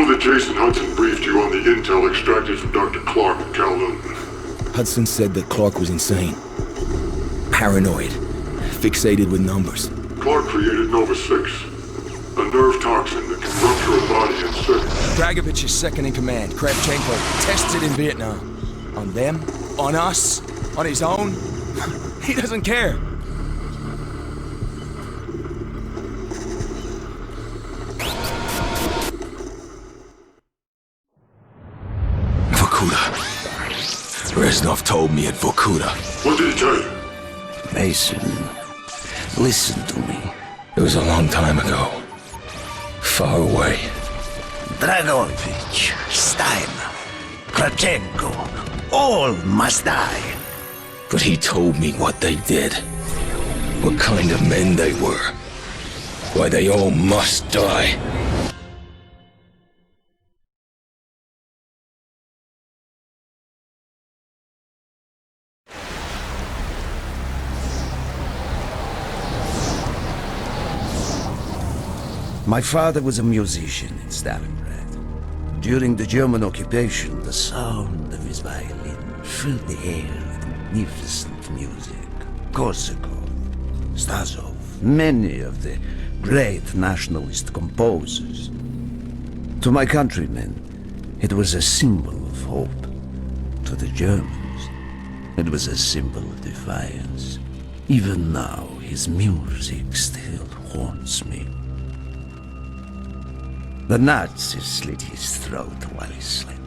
know that Jason Hudson briefed you on the intel extracted from Dr. Clark at Kowloon. Hudson said that Clark was insane. Paranoid. Fixated with numbers. Clark created Nova 6, a nerve toxin that can rupture a body in seconds. Dragovich is second in command. Kravchenko tested in Vietnam. On them? On us? On his own? He doesn't care. Vorkuta. Reznov told me at Vorkuta. What did he tell you? Mason, listen to me. It was a long time ago. Far away. Dragovich, Steiner, Kravchenko, all must die. But he told me what they did. What kind of men they were. Why they all must die. My father was a musician in Stalingrad. During the German occupation, the sound of his violin filled the air with magnificent music. Korsakov, Stasov, many of the great nationalist composers. To my countrymen, it was a symbol of hope. To the Germans, it was a symbol of defiance. Even now, his music still haunts me. The Nazis slit his throat while he slept.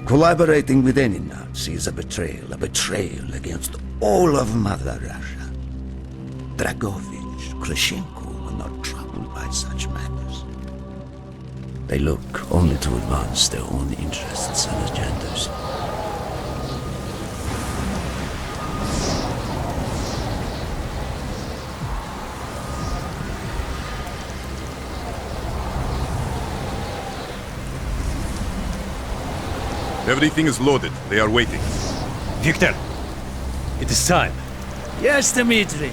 Collaborating with any Nazi is a betrayal against all of Mother Russia. Dragovich, Kravchenko were not troubled by such matters. They look only to advance their own interests and agendas. Everything is loaded. They are waiting. Victor, it is time. Yes, Dmitri.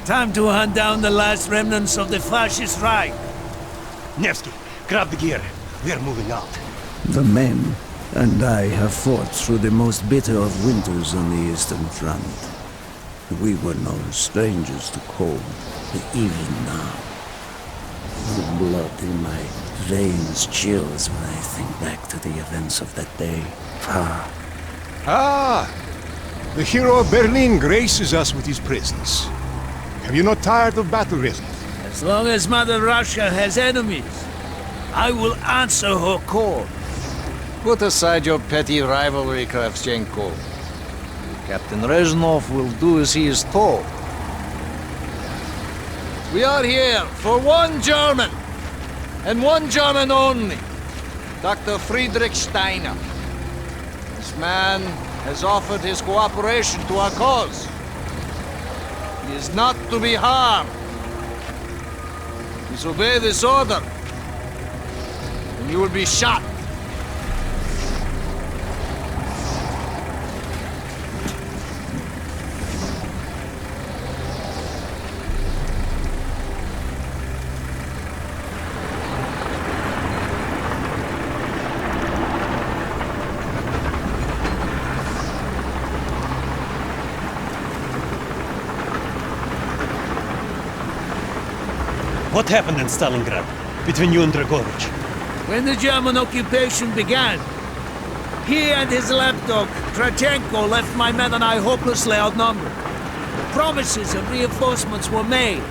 Time to hunt down the last remnants of the fascist Reich. Nevsky, grab the gear. We are moving out. The men and I have fought through the most bitter of winters on the Eastern Front. We were no strangers to cold, but even now, the blood in my veins chills when I think back to the events of that day. The hero of Berlin graces us with his presence. Have you not tired of battle, Reznov? As long as Mother Russia has enemies, I will answer her call. Put aside your petty rivalry, Kravchenko. Captain Reznov will do as he is told. We are here for one German, and one German only, Dr. Friedrich Steiner. This man has offered his cooperation to our cause. He is not to be harmed. Disobey this order, and you will be shot. What happened in Stalingrad between you and Dragovich? When the German occupation began, he and his lapdog, Kravchenko, left my men and I hopelessly outnumbered. Promises of reinforcements were made,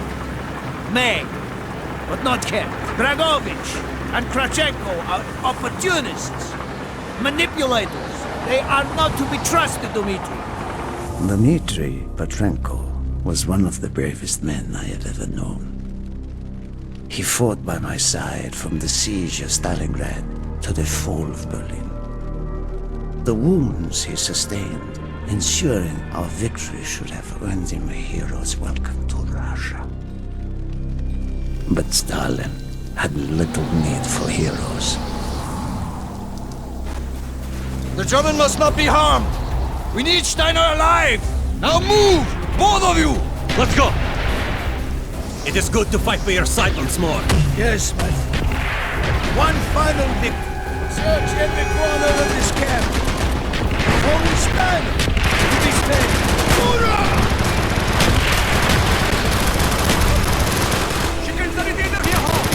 but not kept. Dragovich and Kravchenko are opportunists, manipulators. They are not to be trusted, Dmitri. Dmitri Petrenko was one of the bravest men I have ever known. He fought by my side from the siege of Stalingrad to the fall of Berlin. The wounds he sustained, ensuring our victory, should have earned him a hero's welcome to Russia. But Stalin had little need for heroes. The German must not be harmed. We need Steiner alive. Now move, both of you. Let's go! It is good to fight for your side once more. Yes, my friend. One final victory. Search every corner of this camp. Only Steiner to be spared. Hoorah! Schicken Sanitäter hier hoch!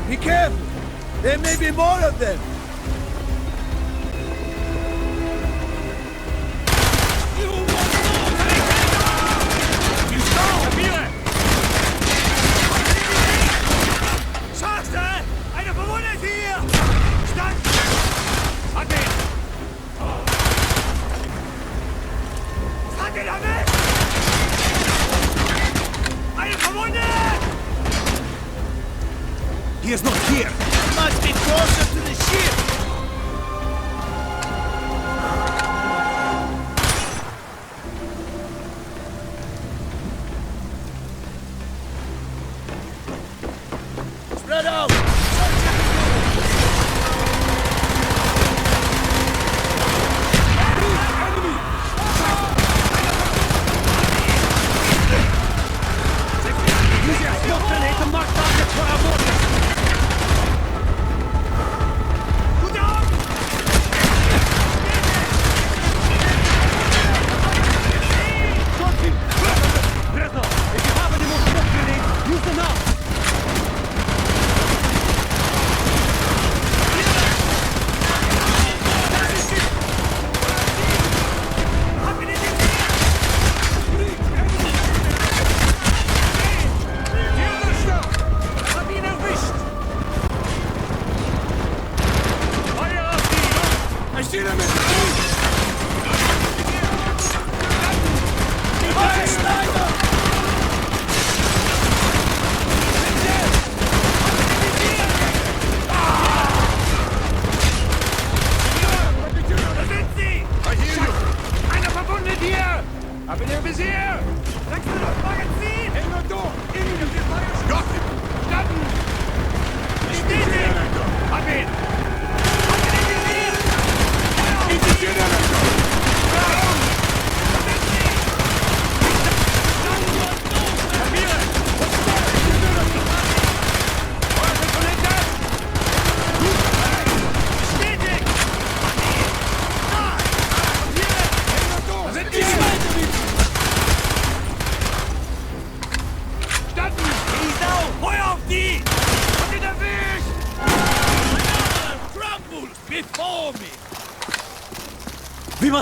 Be careful! There may be more of them! He is not here! He must be closer to the ship! Spread out!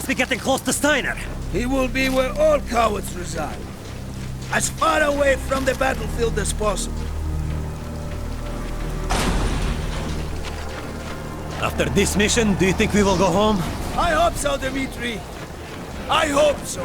must be getting close to Steiner. He will be where all cowards reside. As far away from the battlefield as possible. After this mission, do you think we will go home? I hope so, Dmitri. I hope so.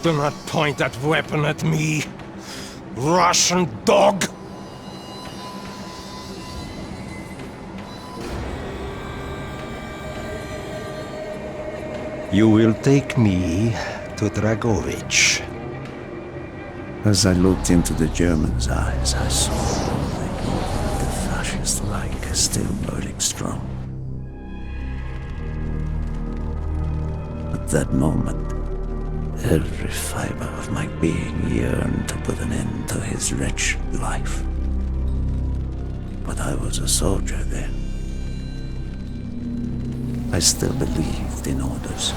Do not point that weapon at me, Russian dog! You will take me to Dragovich. As I looked into the German's eyes, I saw the fascist Reich is still burning strong. At that moment, every fiber of my being yearned to put an end to his wretched life. But I was a soldier then. I still believed in orders.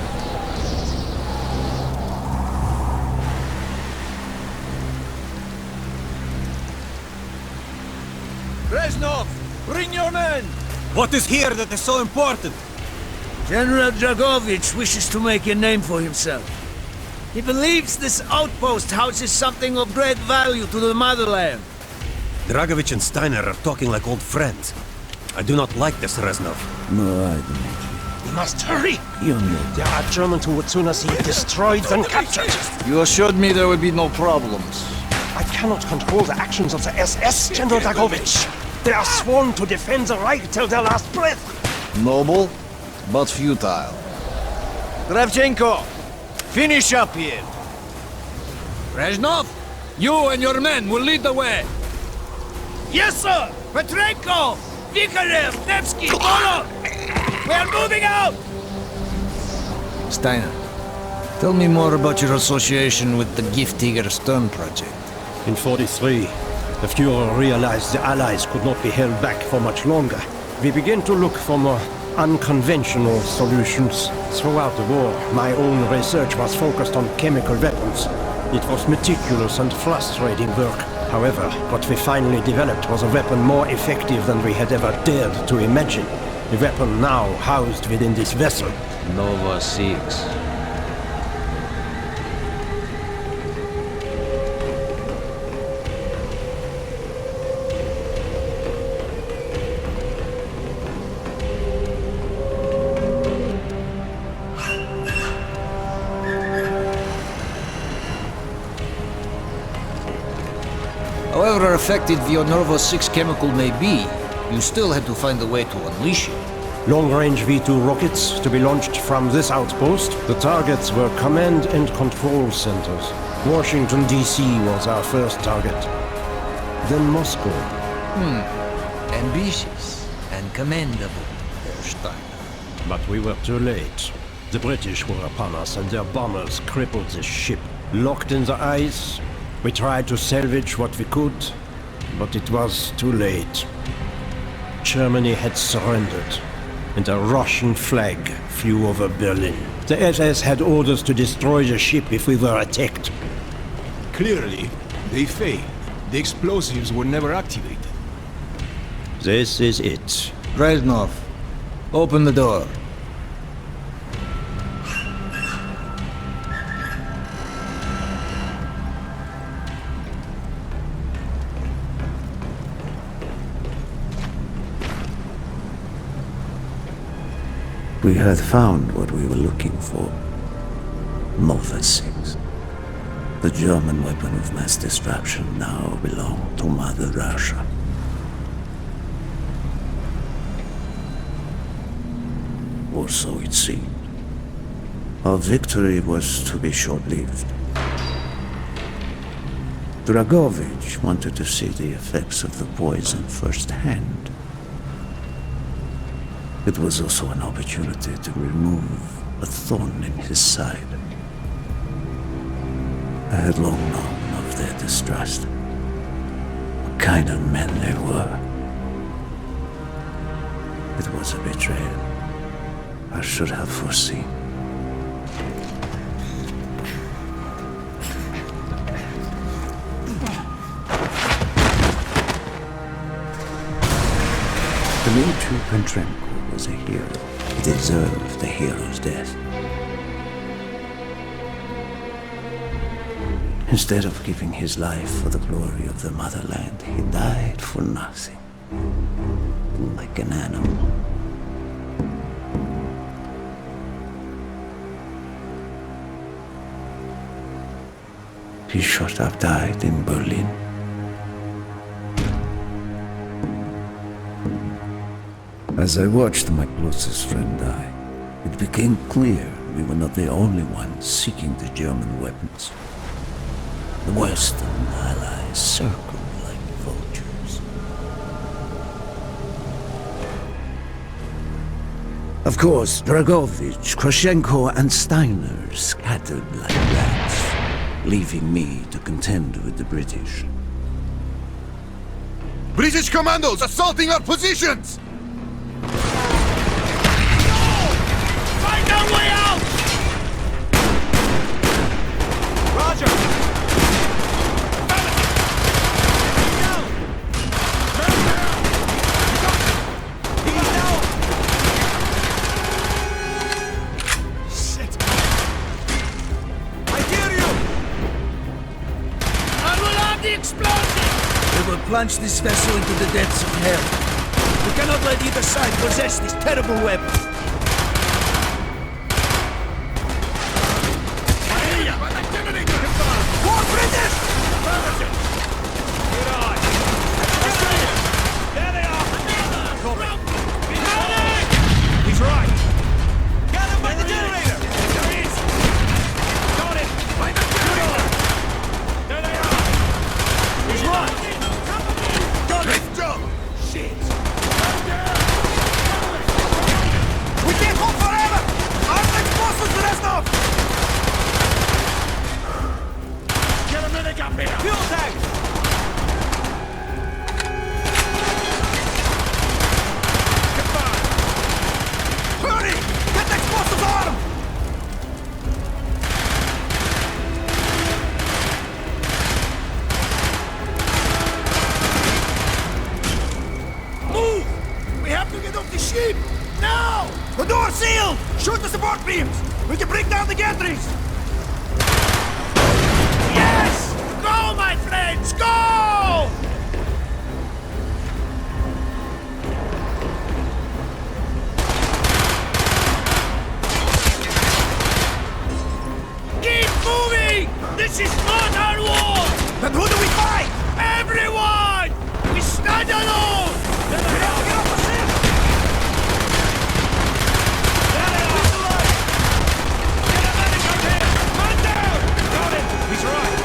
Reznov, bring your men! What is here that is so important? General Dragovich wishes to make a name for himself. He believes this outpost houses something of great value to the motherland. Dragovich and Steiner are talking like old friends. I do not like this, Reznov. No, I don't. We must hurry! You know. There are Germans who would sooner see it destroyed than captured. You assured me there would be no problems. I cannot control the actions of the SS, General Dragovich. They are sworn to defend the Reich till their last breath. Noble, but futile. Kravchenko, finish up here. Reznov, you and your men will lead the way. Yes, sir! Petrenko! Vikarev! Nevsky! Volov! We are moving out! Steiner, tell me more about your association with the Gift Tiger Stern project. In 43, the Fuhrer realized the Allies could not be held back for much longer. We began to look for more unconventional solutions. Throughout the war, my own research was focused on chemical weapons. It was meticulous and frustrating work. However, what we finally developed was a weapon more effective than we had ever dared to imagine. The weapon now housed within this vessel. Nova 6. However effective your Nova 6 chemical may be, you still had to find a way to unleash it. Long-range V2 rockets to be launched from this outpost. The targets were command and control centers. Washington, D.C. was our first target. Then Moscow. Ambitious and commendable, Herr Steiner. But we were too late. The British were upon us and their bombers crippled the ship. Locked in the ice, we tried to salvage what we could, but it was too late. Germany had surrendered, and a Russian flag flew over Berlin. The SS had orders to destroy the ship if we were attacked. Clearly, they failed. The explosives were never activated. This is it. Reznov, open the door. We had found what we were looking for. Nova 6. The German weapon of mass destruction now belonged to Mother Russia. Or so it seemed. Our victory was to be short-lived. Dragovich wanted to see the effects of the poison firsthand. It was also an opportunity to remove a thorn in his side. I had long known of their distrust. What kind of men they were. It was a betrayal I should have foreseen. Dmitri Petrenko was a hero. He deserved a hero's death. Instead of giving his life for the glory of the motherland, he died for nothing. Like an animal. He should have died in Berlin. As I watched my closest friend die, it became clear we were not the only ones seeking the German weapons. The Western allies circled like vultures. Of course, Dragovich, Krashenko, and Steiner scattered like rats, leaving me to contend with the British. British commandos assaulting our positions! Find our way out! Roger! Plunge this vessel into the depths of hell. We cannot let either side possess this terrible weapon. More British! There they are! He's right! Get him by the generator! There he is! Got it! By the generator! There they are! He's right! Great job! Shit! have to get off the ship! Now! The door's sealed! Shoot the support beams! We can break down the gantries! Yes! Go, my friends, go! Keep moving! This is not our war! Then who do we fight? Everyone! We stand alone! We have to get off the ship! Get a medic here! Man down! Got him! He's right!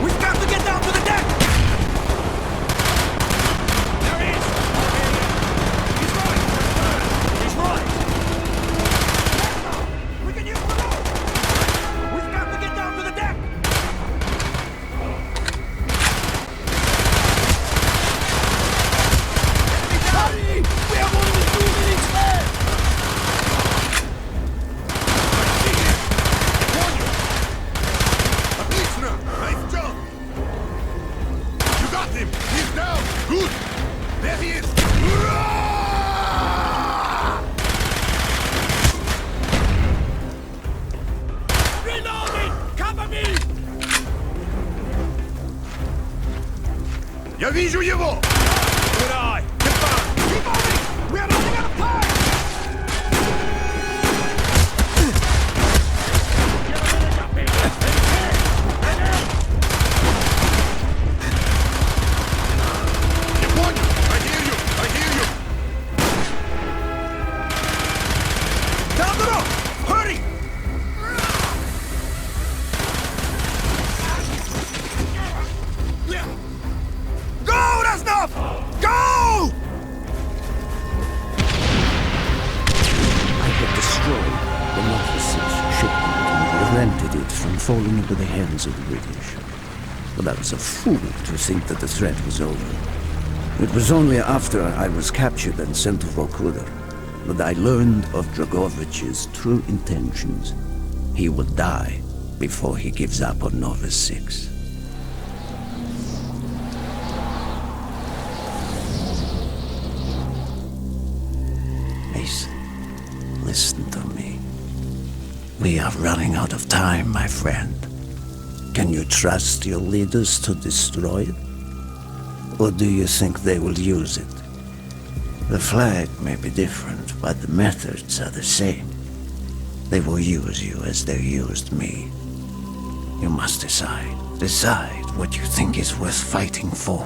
We've got to get down to the deck! There he is! He's right! He's right! We can use the rope! We've got to get down to the deck! Hurry! We have only 2 minutes left! Отлично! Nice job! You got him! He's down! Good! There he is! Reloading! Cover me! Я вижу его! Good eye! Confirmed! Keep moving! We are running out of time! Я понял! I hear you! I hear you! Down the rope! Hurry! Go, Reznov! Go! I had destroyed the Novice's shipment and prevented it from falling into the hands of the British. But I was a fool to think that the threat was over. It was only after I was captured and sent to Vorkuta that I learned of Dragovich's true intentions. He would die before he gives up on Nova 6. Mason, listen to me. We are running out of time, my friend. Can you trust your leaders to destroy it? Or do you think they will use it? The flag may be different, but the methods are the same. They will use you as they used me. You must decide. Decide what you think is worth fighting for.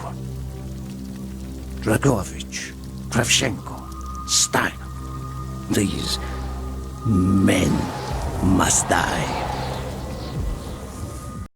Dragovich, Kravchenko, Steiner. These men must die.